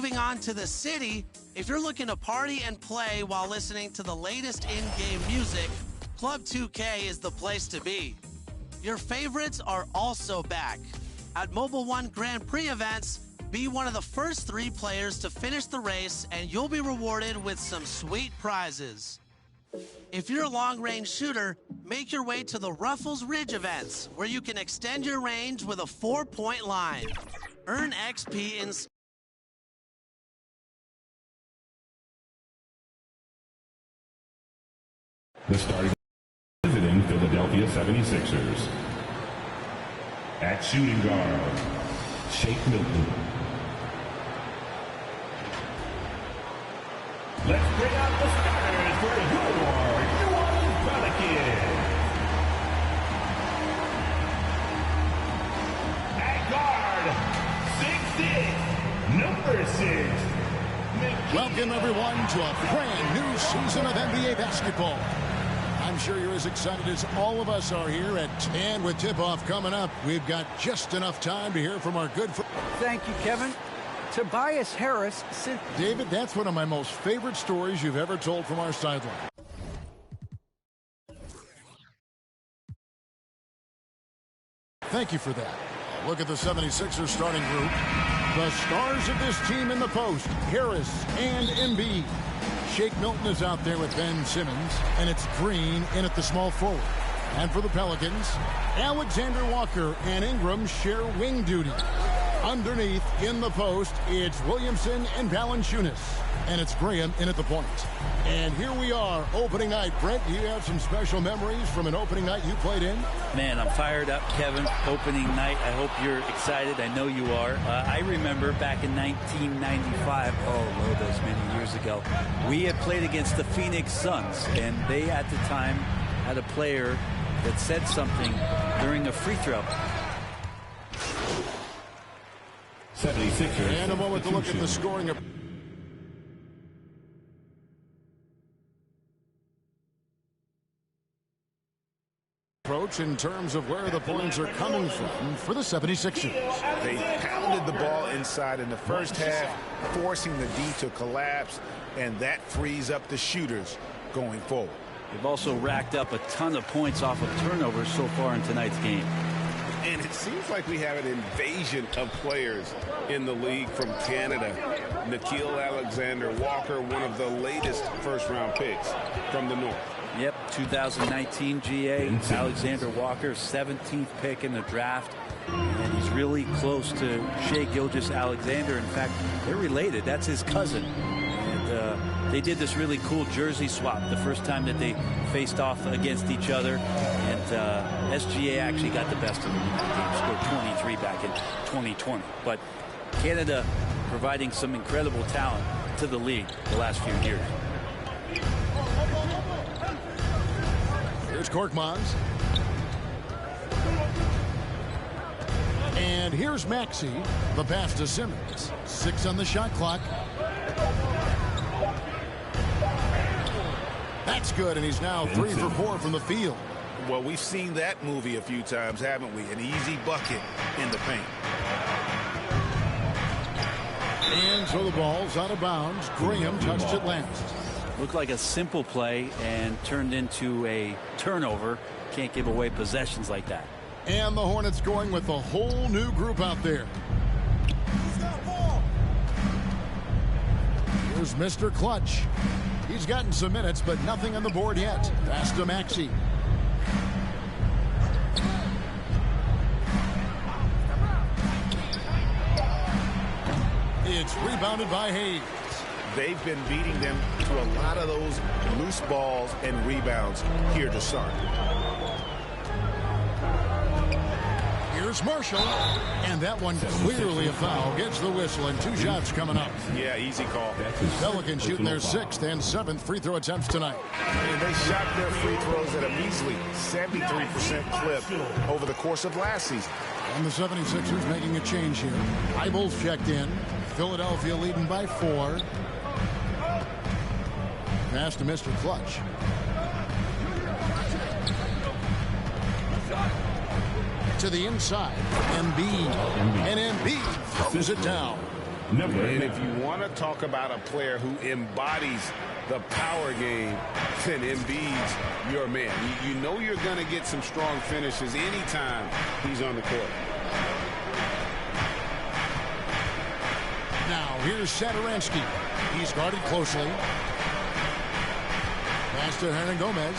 moving on to the city, if you're looking to party and play while listening to the latest in-game music, Club 2K is the place to be. Your favorites are also back. At Mobile One Grand Prix events, be one of the first 3 players to finish the race and you'll be rewarded with some sweet prizes. If you're a long-range shooter, make your way to the Ruffles Ridge events, where you can extend your range with a 4-point line. Earn XP in... The starting visiting Philadelphia 76ers. At shooting guard, Shake Milton. Let's bring out the starters for your New Orleans Pelicans. At guard, 6'6", number 6. Welcome everyone to a brand new season of NBA basketball. I'm sure you're as excited as all of us are here at 10 with tip-off coming up. We've got just enough time to hear from our good friend. Thank you, Kevin. Tobias Harris. David, that's one of my most favorite stories you've ever told from our sideline. Thank you for that. Look at the 76ers starting group. The stars of this team in the post, Harris and Embiid. Shake Milton is out there with Ben Simmons, and it's Green in at the small forward. And for the Pelicans, Alexander Walker and Ingram share wing duty. Underneath, in the post, it's Williamson and Valanciunas. And it's Graham in at the point. And here we are, opening night. Brent, do you have some special memories from an opening night you played in? Man, I'm fired up, Kevin. Opening night. I hope you're excited. I know you are. I remember back in 1995, oh, those many years ago, we had played against the Phoenix Suns, and they at the time had a player that said something during a free throw. 76ers. And a moment to look at the scoring of approach in terms of where the points are coming from for the 76ers. They pounded the ball inside in the first half, forcing the D to collapse, and that frees up the shooters going forward. They've also racked up a ton of points off of turnovers so far in tonight's game. And it seems like we have an invasion of players in the league from Canada. Nickeil Alexander-Walker, one of the latest first-round picks from the North. Yep, 2019 GA. Alexander Walker, 17th pick in the draft. And he's really close to Shai Gilgeous-Alexander. In fact, they're related. That's his cousin. And they did this really cool jersey swap the first time that they faced off against each other. And SGA actually got the best of them in that game. Scored 23 back in 2020. But Canada providing some incredible talent to the league the last few years. Here's Korkmaz. And here's Maxey. The pass to Simmons. 6 on the shot clock. That's good, and he's now 3 for 4 from the field. Well, we've seen that movie a few times, haven't we? An easy bucket in the paint. And so the ball's out of bounds. Graham touched it last. Looked like a simple play and turned into a turnover. Can't give away possessions like that. And the Hornets going with a whole new group out there. Here's Mr. Clutch. He's gotten some minutes, but nothing on the board yet. Pass to Maxey. It's rebounded by Hayes. They've been beating them to a lot of those loose balls and rebounds here to start. Here's Marshall. And that one clearly a foul. Gets the whistle, and 2 shots coming up. Yeah, easy call. Pelicans shooting their 6th and 7th free throw attempts tonight. And they shot their free throws at a measly 73% clip over the course of last season. And the 76ers making a change here. Eibels checked in. Philadelphia leading by 4. Pass to Mr. Clutch. To the inside. Embiid. And Embiid throws it down. Number And 9. if you want to talk about a player who embodies the power game, then Embiid's your man. You know you're going to get some strong finishes anytime he's on the court. Now here's Satoransky. He's guarded closely. Pass to Hernan Gomez.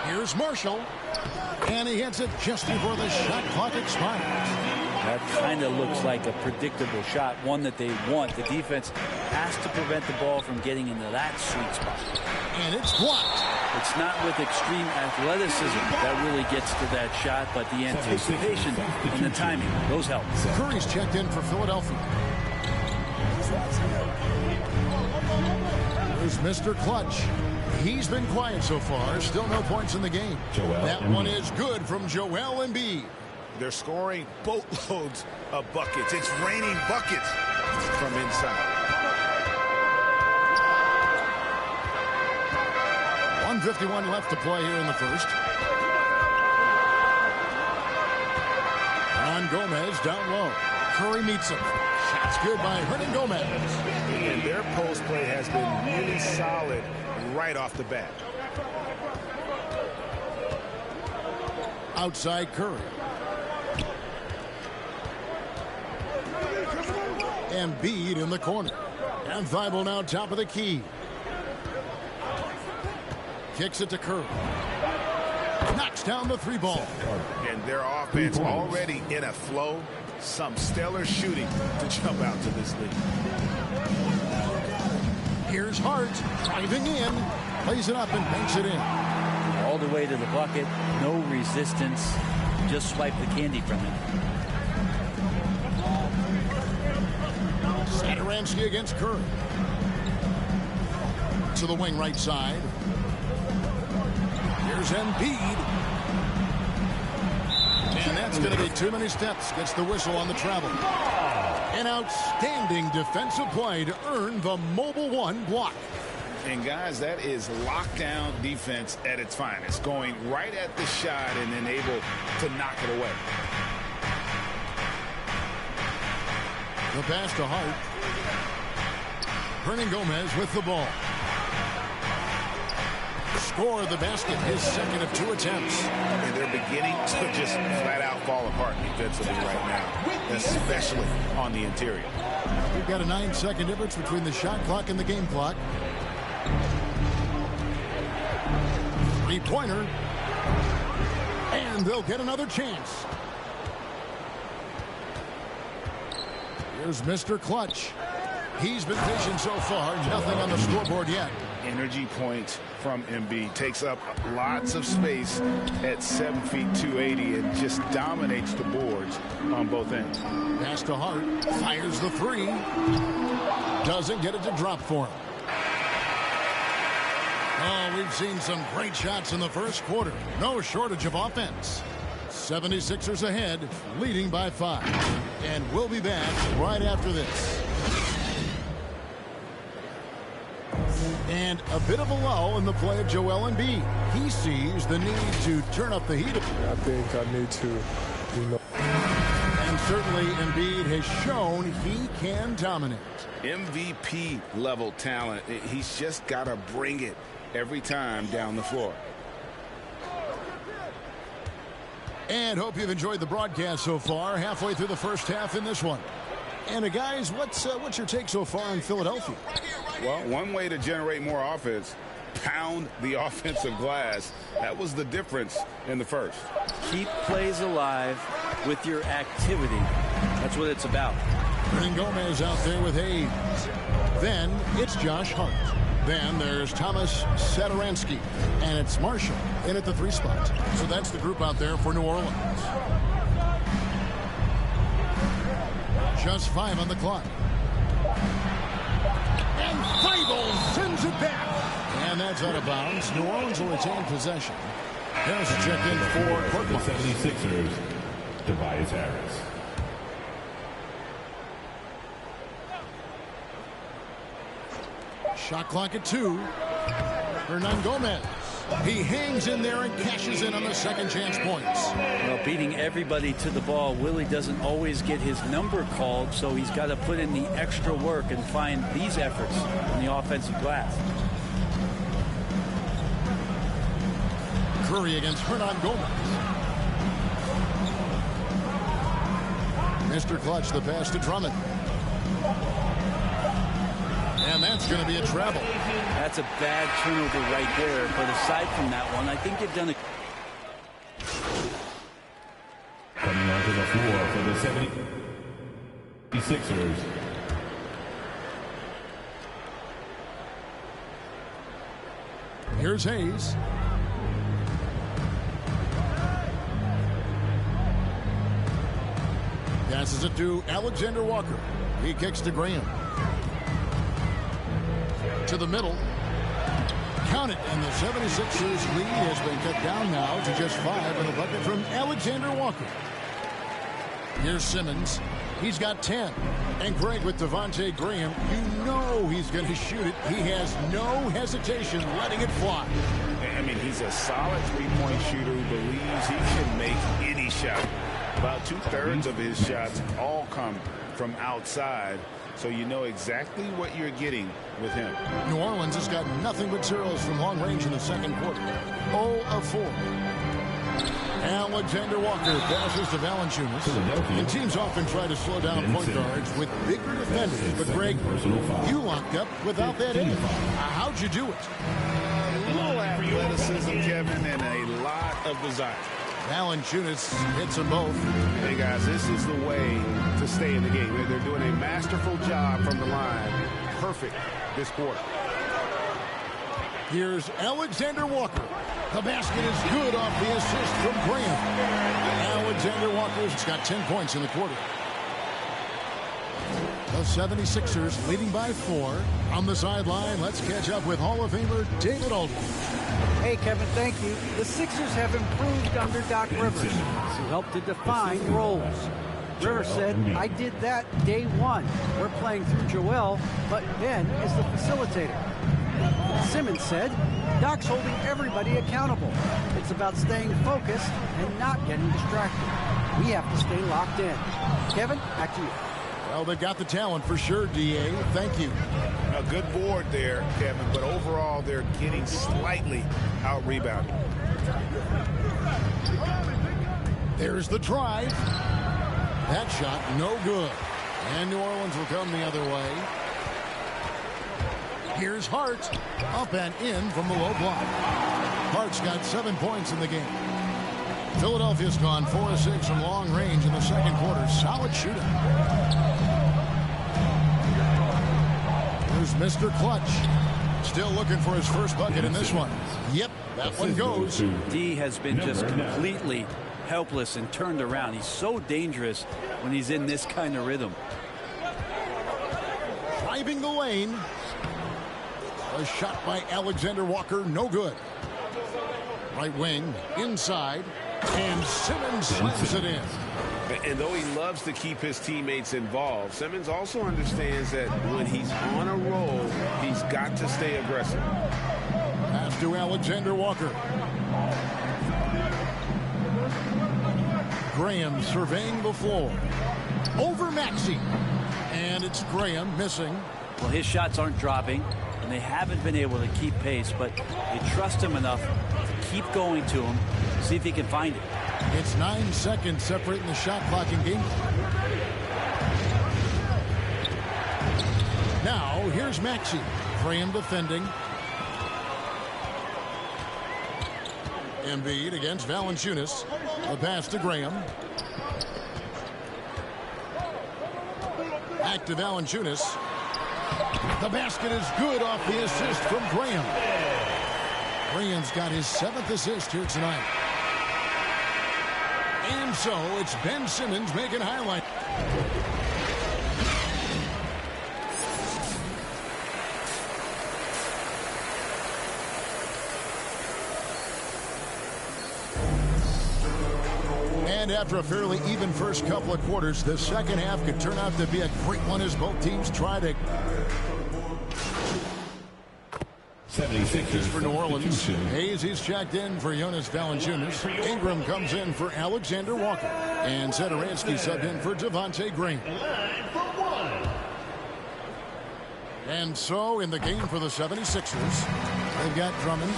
Here's Marshall. And he hits it just before the shot clock expires. That kind of looks like a predictable shot, one that they want. The defense has to prevent the ball from getting into that sweet spot. And it's blocked. It's not with extreme athleticism that really gets to that shot, but the anticipation and the timing, those help. Curry's checked in for Philadelphia. Here's Mr. Clutch. He's been quiet so far. Still no points in the game. That one is good from Joel Embiid. They're scoring boatloads of buckets. It's raining buckets from inside. 1:51 left to play here in the first. Hernan Gomez down low. Curry meets him. Shot's good by Hernan Gomez. And their post play has been really solid right off the bat. Outside Curry. Embiid in the corner. And Thibault now top of the key. Kicks it to Curry. Knocks down the three ball. And their offense already in a flow. Some stellar shooting to jump out to this lead. Here's Hart driving in. Plays it up and banks it in. All the way to the bucket, no resistance. Just swipe the candy from it. Satoransky against Curry. To the wing right side. Here's Embiid. And that's going to be too many steps. Gets the whistle on the travel. An outstanding defensive play to earn the Mobile One block. And guys, that is lockdown defense at its finest. Going right at the shot and then able to knock it away. The pass to Hart. Hernan Gomez with the ball. Score the basket, his second of 2 attempts. And they're beginning to just flat out fall apart defensively right now, especially on the interior. We've got a 9-second difference between the shot clock and the game clock. Three-pointer. And they'll get another chance. Here's Mr. Clutch. He's been patient so far. Nothing on the scoreboard yet. Energy point from Embiid. Takes up lots of space at 7 feet 280 and just dominates the boards on both ends. Pass to Hart. Fires the three. Doesn't get it to drop for him. Oh, we've seen some great shots in the first quarter. No shortage of offense. 76ers ahead, leading by 5. And we'll be back right after this. And a bit of a lull in the play of Joel Embiid. He sees the need to turn up the heat. I think I need to, And certainly Embiid has shown he can dominate. MVP level talent. He's just got to bring it every time down the floor. And hope you've enjoyed the broadcast so far. Halfway through the first half in this one. And guys, what's your take so far on Philadelphia? Well, one way to generate more offense, pound the offensive glass. That was the difference in the first. Keep plays alive with your activity. That's what it's about. Hernan Gomez out there with Hayes. Then it's Josh Hart. Then there's Thomas Satoransky. And it's Marshall in at the 3 spot. So that's the group out there for New Orleans. Just 5 on the clock. And Thibault sends it back. And that's out of bounds. New Orleans will retain possession. There's a check in for Court The Marks. 76ers, Tobias Harris. Shot clock at 2. Hernan Gomez. He hangs in there and cashes in on the second chance points. Well, beating everybody to the ball, Willie doesn't always get his number called, so he's got to put in the extra work and find these efforts on the offensive glass. Curry against Hernan Gomez. Mr. Clutch, the pass to Drummond. And that's going to be a travel. That's a bad turnover right there. But aside from that one, I think they've done a... Coming onto the floor for the 76ers. Here's Hayes. Passes it to Alexander Walker. He kicks to Graham. To the middle. Count it, and the 76ers lead has been cut down now to just 5 and a bucket from Alexander Walker. Here's Simmons. He's got 10. And Greg with Devontae Graham, you know he's going to shoot it. He has no hesitation letting it fly. I mean, he's a solid three-point shooter who believes he can make any shot. About 2/3 of his shots all come from outside, so you know exactly what you're getting with him. New Orleans has got nothing but zeros from long range in the second quarter. 0 of 4. Alexander Walker passes to Valanciunas. And teams often try to slow down point guards with bigger defenders. But, Greg, you locked up without that in. How'd you do it? A little athleticism, Kevin, and a lot of desire. Valanciunas hits them both. Hey, guys, this is the way to stay in the game. They're doing a masterful job from the line. Perfect this quarter. Here's Alexander Walker. The basket is good off the assist from Graham. Alexander Walker's got 10 points in the quarter. The 76ers leading by 4. On the sideline, let's catch up with Hall of Famer David Aldridge. Hey, Kevin, thank you. The Sixers have improved under Doc Rivers, who helped to define roles. Rivers said, I did that day one. We're playing through Joel, but Ben is the facilitator. Simmons said, Doc's holding everybody accountable. It's about staying focused and not getting distracted. We have to stay locked in. Kevin, back to you. Well, they've got the talent for sure, D.A. Thank you. A good board there, Kevin, but overall they're getting slightly out-rebounded. There's the drive. That shot, no good. And New Orleans will come the other way. Here's Hart. Up and in from the low block. Hart's got 7 points in the game. Philadelphia's gone 4 of 6 from long range in the second quarter. Solid shooting. Here's Mr. Clutch. Still looking for his first bucket in this one. Yep, that one goes. D has been just completely helpless and turned around. He's so dangerous when he's in this kind of rhythm. Driving the lane. A shot by Alexander Walker, no good. Right wing, inside, and Simmons slams it in. And though he loves to keep his teammates involved, Simmons also understands that when he's on a roll, he's got to stay aggressive. Pass to Alexander Walker. Graham surveying the floor. Over Maxey. And it's Graham missing. Well, his shots aren't dropping, and they haven't been able to keep pace, but they trust him enough to keep going to him, see if he can find it. It's 9 seconds separating the shot clock and game. Now, here's Maxey. Graham defending. Embiid against Valanciunas. The pass to Graham. Back to Valanciunas. The basket is good off the assist from Graham. Graham's got his 7th assist here tonight. And so it's Ben Simmons making highlight. And after a fairly even first couple of quarters, the second half could turn out to be a great one as both teams try to... 76ers for New Orleans. Hayes, he's checked in for Jonas Valanciunas. Ingram comes in for Alexander Walker. And Satoransky subbed in for Devontae Green. And so in the game for the 76ers, they've got Drummond.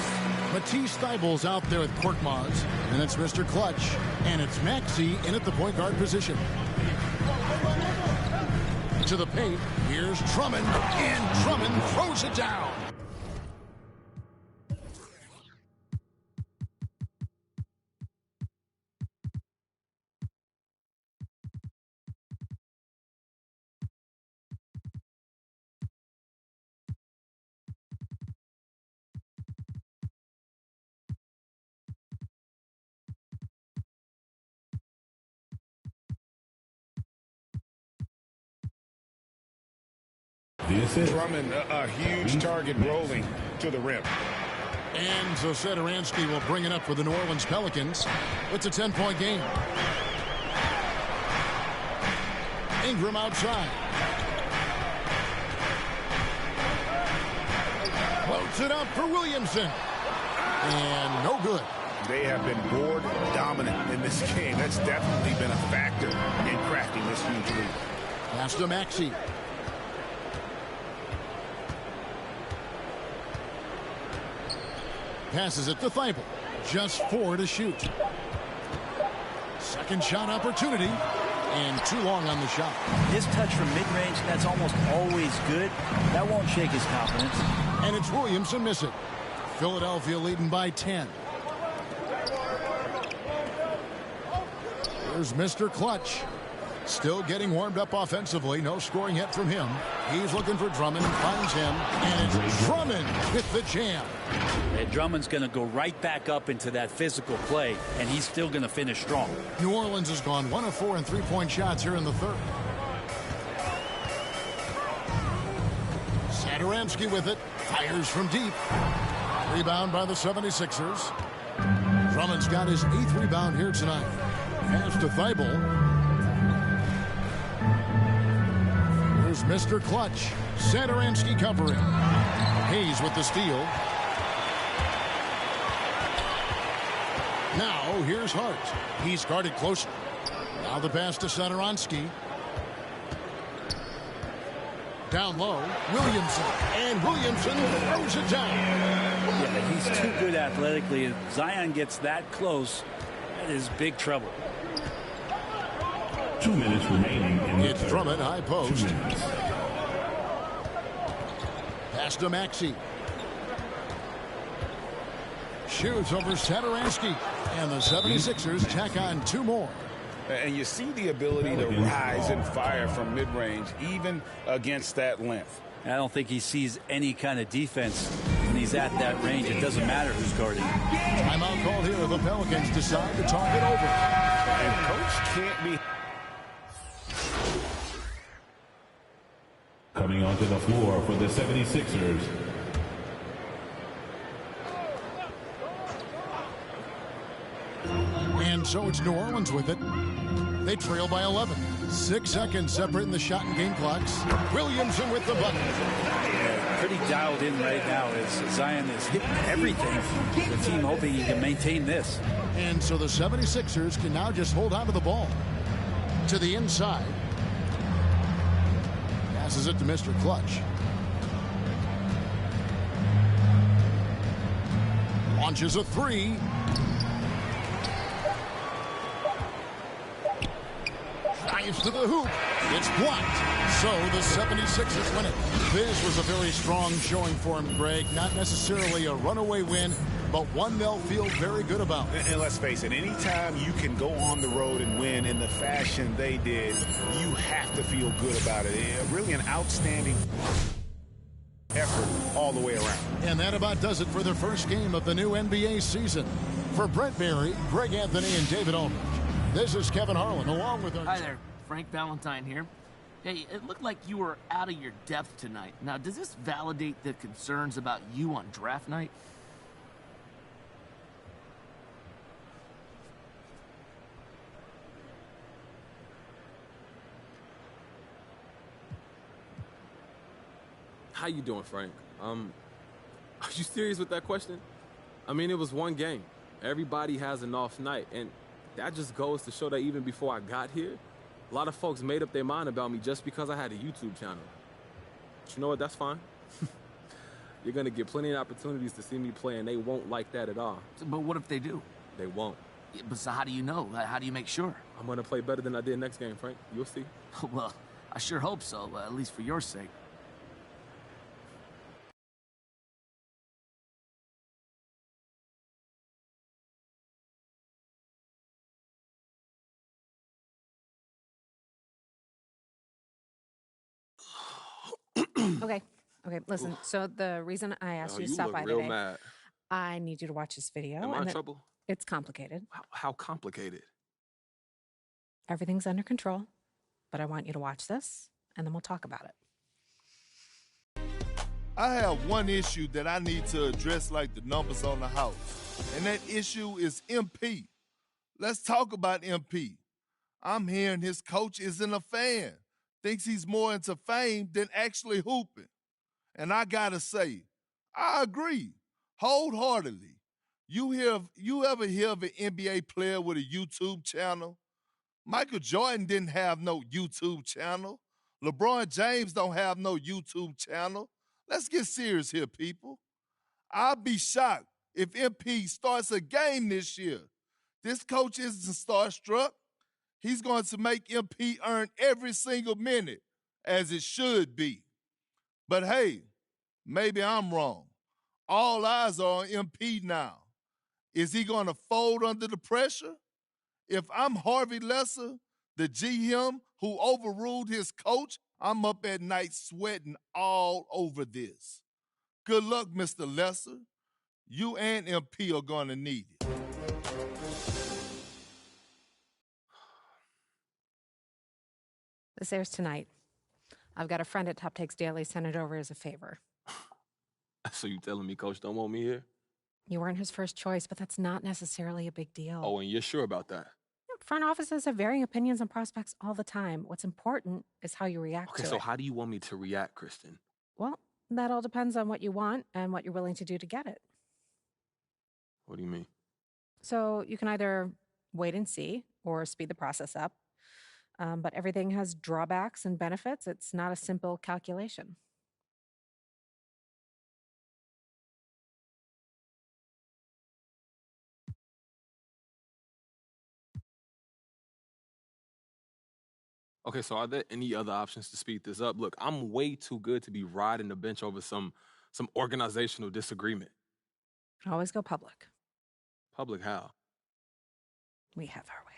Matisse Thybulle's out there with Korkmaz. And it's Mr. Clutch. And it's Maxey in at the point guard position. To the paint, here's Drummond, and Drummond throws it down. Drummond, a huge target rolling to the rim. And so Satoransky will bring it up for the New Orleans Pelicans. It's a 10-point game. Ingram outside. Floats it up for Williamson. And no good. They have been board dominant in this game. That's definitely been a factor in crafting this huge lead. Pass to Maxey. Passes it to Thibault. Just 4 to shoot. Second shot opportunity. And too long on the shot. His touch from mid-range, that's almost always good. That won't shake his confidence. And it's Williamson miss it. Philadelphia leading by 10. Here's Mr. Clutch. Still getting warmed up offensively. No scoring yet from him. He's looking for Drummond. Finds him. And it's Drummond with the jam. And Drummond's going to go right back up into that physical play, and he's still going to finish strong. New Orleans has gone 1 of 4 in three-point shots here in the third. Satoransky with it. Fires from deep. Rebound by the 76ers. Drummond's got his 8th rebound here tonight. Pass to Thibault. Here's Mr. Clutch. Satoransky covering. Hayes with the steal. Now here's Hart. He's guarded closer. Now the pass to Satoransky. Down low, Williamson. And Williamson throws it down. Yeah, he's too good athletically. If Zion gets that close, that is big trouble. 2 minutes remaining in the It's Drummond, high post. Pass to Maxey. Shoots over Satoransky. And the 76ers tack on 2 more. And you see the ability to rise and fire from mid-range, even against that length. I don't think he sees any kind of defense when he's at that range. It doesn't matter who's guarding. Timeout called here. The Pelicans decide to talk it over. And coach can't be... Coming onto the floor for the 76ers. And so it's New Orleans with it. They trail by 11. 6 seconds separating the shot and game clocks. Williamson with the bucket. Yeah, pretty dialed in right now as Zion is hitting everything. The team hoping he can maintain this. And so the 76ers can now just hold on to the ball. To the inside. Passes it to Mr. Clutch. Launches a 3. Drives to the hoop. It's blocked. So the 76ers win it. This was a very strong showing for him, Greg. Not necessarily a runaway win, but one they'll feel very good about. And let's face it, anytime you can go on the road and win in the fashion they did, you have to feel good about it. Really an outstanding effort all the way around. And that about does it for the first game of the new NBA season. For Brent Barry, Greg Anthony, and David Aldridge, this is Kevin Harlan along with our... Hi there, Frank Valentine here. Hey, it looked like you were out of your depth tonight. Now, does this validate the concerns about you on draft night? How you doing, Frank? Are you serious with that question? I mean, it was one game. Everybody has an off night, and that just goes to show that even before I got here, a lot of folks made up their mind about me just because I had a YouTube channel. But you know what? That's fine. You're going to get plenty of opportunities to see me play, and they won't like that at all. But what if they do? They won't. Yeah, but so how do you know? How do you make sure? I'm going to play better than I did next game, Frank. You'll see. Well, I sure hope so, at least for your sake. Okay, listen. So the reason I asked you to you stop look by real today, mad. I need you to watch this video. Am I and in then- trouble? It's complicated. How complicated? Everything's under control, but I want you to watch this, and then we'll talk about it. I have one issue that I need to address like the numbers on the house, and that issue is MP. Let's talk about MP. I'm hearing his coach isn't a fan, thinks he's more into fame than actually hooping. And I gotta say, I agree wholeheartedly. You ever hear of an NBA player with a YouTube channel? Michael Jordan didn't have no YouTube channel. LeBron James don't have no YouTube channel. Let's get serious here, people. I'll be shocked if MP starts a game this year. This coach isn't starstruck. He's going to make MP earn every single minute, as it should be. But hey, maybe I'm wrong. All eyes are on MP now. Is he going to fold under the pressure? If I'm Harvey Lesser, the GM who overruled his coach, I'm up at night sweating all over this. Good luck, Mr. Lesser. You and MP are going to need it. This airs tonight. I've got a friend at Top Takes Daily send it over as a favor. So you telling me Coach don't want me here? You weren't his first choice, but that's not necessarily a big deal. Oh, and you're sure about that? Front offices have varying opinions on prospects all the time. What's important is how you react to it. Okay, so how do you want me to react, Kristen? Well, that all depends on what you want and what you're willing to do to get it. What do you mean? So you can either wait and see or speed the process up. But everything has drawbacks and benefits. It's not a simple calculation. Okay, so are there any other options to speed this up? Look, I'm way too good to be riding the bench over some organizational disagreement. Always go public. Public how? We have our ways.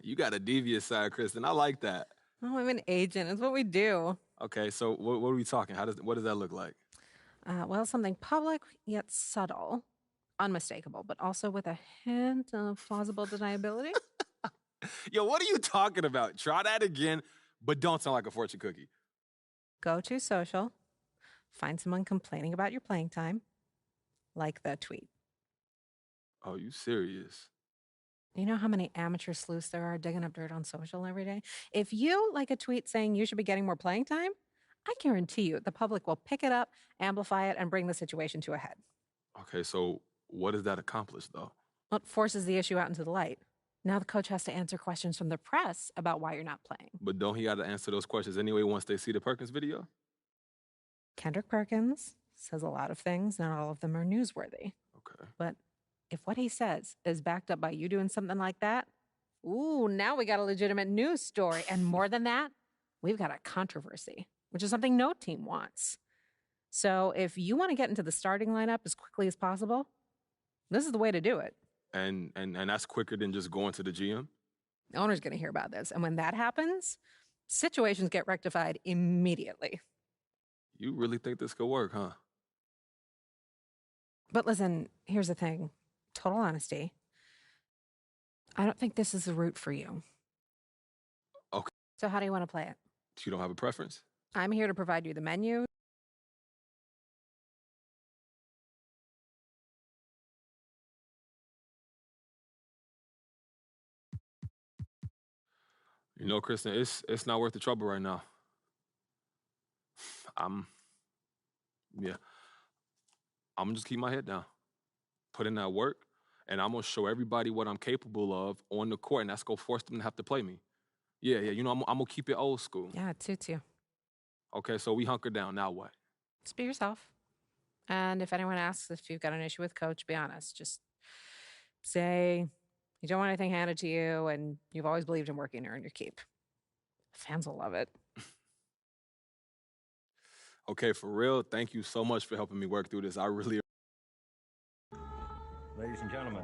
You got a devious side, Kristen. I like that. Oh, I'm an agent. It's what we do. Okay, so what are we talking? What does that look like? Well, something public yet subtle, unmistakable, but also with a hint of plausible deniability. Yo, what are you talking about? Try that again, but don't sound like a fortune cookie. Go to social, find someone complaining about your playing time, like the tweet. Oh, you serious? You know how many amateur sleuths there are digging up dirt on social every day? If you like a tweet saying you should be getting more playing time, I guarantee you the public will pick it up, amplify it, and bring the situation to a head. Okay, so what does that accomplish, though? Well, it forces the issue out into the light. Now the coach has to answer questions from the press about why you're not playing. But don't he got to answer those questions anyway once they see the Perkins video? Kendrick Perkins says a lot of things. Not all of them are newsworthy. Okay. But if what he says is backed up by you doing something like that, ooh, now we got a legitimate news story. And more than that, we've got a controversy, which is something no team wants. So if you want to get into the starting lineup as quickly as possible, this is the way to do it. And that's quicker than just going to the GM? The owner's going to hear about this. And when that happens, situations get rectified immediately. You really think this could work, huh? But listen, here's the thing. Total honesty. I don't think this is the route for you. Okay. So how do you want to play it? You don't have a preference? I'm here to provide you the menu. You know, Kristen, it's not worth the trouble right now. Yeah. I'm going to just keep my head down, put in that work, and I'm going to show everybody what I'm capable of on the court, and that's going to force them to have to play me. Yeah, you know, I'm going to keep it old school. Yeah, 2-2. Okay, so we hunker down. Now what? Just be yourself. And if anyone asks if you've got an issue with coach, be honest. Just say you don't want anything handed to you and you've always believed in working to earn your keep. Fans will love it. Okay, for real, thank you so much for helping me work through this. I really Ladies and gentlemen,